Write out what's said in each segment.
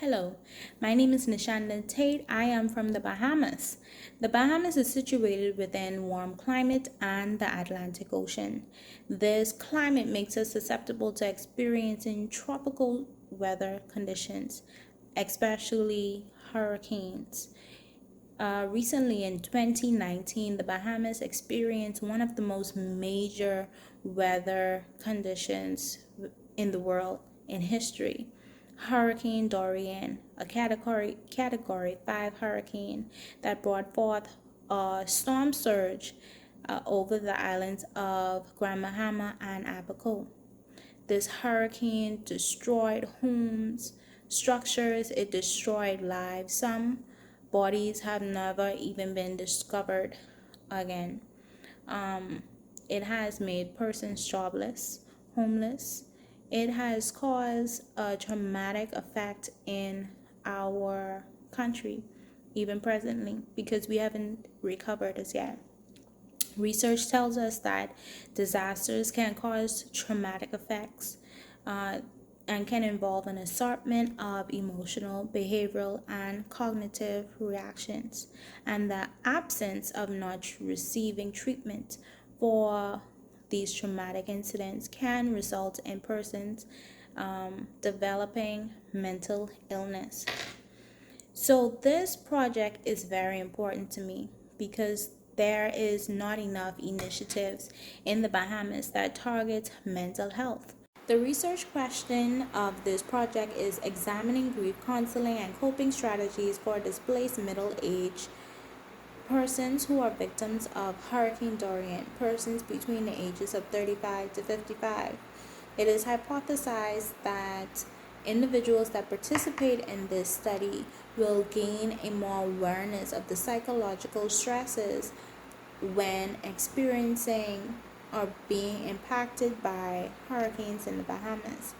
Hello, my name is Nishanda Tate. I am from the Bahamas. The Bahamas is situated within warm climate and the Atlantic Ocean. This climate makes us susceptible to experiencing tropical weather conditions, especially hurricanes. Recently in 2019, the Bahamas experienced one of the most major weather conditions in the world in history. Hurricane Dorian, a category 5 hurricane that brought forth a storm surge over the islands of Grand Bahama and Abaco. This hurricane destroyed homes, structures, it destroyed lives. Some bodies have never even been discovered again. It has made persons jobless, homeless. It has caused a traumatic effect in our country, even presently, because we haven't recovered as yet. Research tells us that disasters can cause traumatic effects uh, and can involve an assortment of emotional, behavioral, and cognitive reactions, and the absence of not receiving treatment for these traumatic incidents can result in persons developing mental illness. So this project is very important to me because there is not enough initiatives in the Bahamas that target mental health. The research question of this project is examining grief counseling and coping strategies for displaced middle-aged persons who are victims of Hurricane Dorian, persons between the ages of 35 to 55. It is hypothesized that individuals that participate in this study will gain a more awareness of the psychological stresses when experiencing or being impacted by hurricanes in the Bahamas.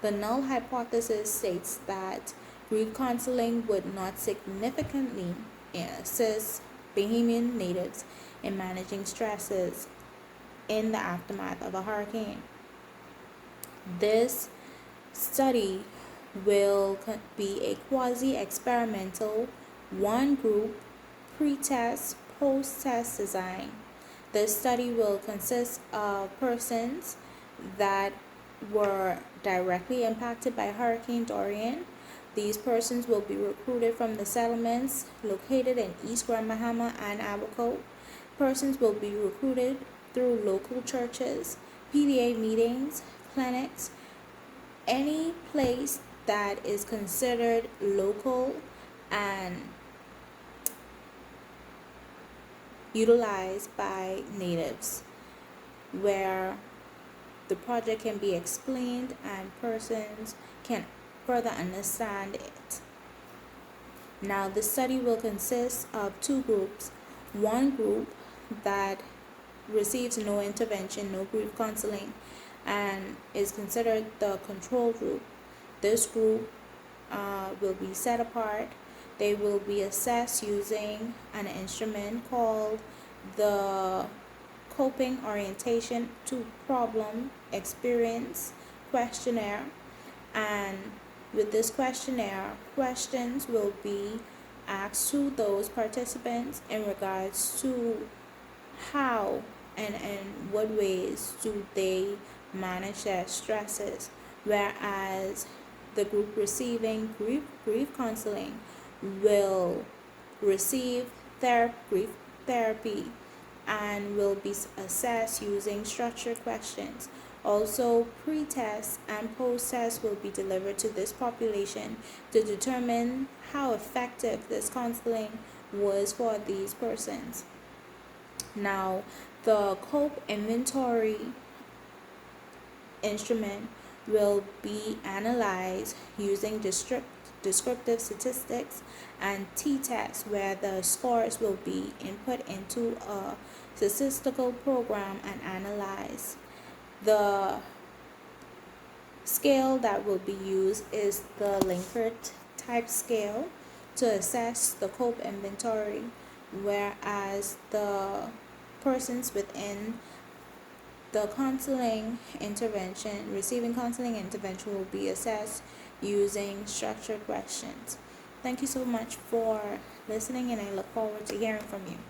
The null hypothesis states that grief counseling would not significantly assist Bahamian natives in managing stresses in the aftermath of a hurricane. This study will be a quasi-experimental, one-group, pre-test, post-test design. This study will consist of persons that were directly impacted by Hurricane Dorian. These persons will be recruited from the settlements located in East Grand Bahama and Abaco. Persons will be recruited through local churches, PDA meetings, clinics, any place that is considered local and utilized by natives, where the project can be explained and persons can further understand it. Now, the study will consist of two groups. One group that receives no intervention, no grief counseling, and is considered the control group. This group will be set apart. They will be assessed using an instrument called the Coping Orientation to Problem Experience Questionnaire. And with this questionnaire, questions will be asked to those participants in regards to how and in what ways do they manage their stresses, whereas the group receiving grief counseling will receive grief therapy and will be assessed using structured questions. Also, pre-tests and post-tests will be delivered to this population to determine how effective this counseling was for these persons. Now, the COPE inventory instrument will be analyzed using descriptive statistics and t-tests, where the scores will be input into a statistical program and analyzed. The scale that will be used is the Likert type scale to assess the COPE inventory, whereas the persons within the receiving counseling intervention will be assessed using structured questions. Thank you so much for listening, and I look forward to hearing from you.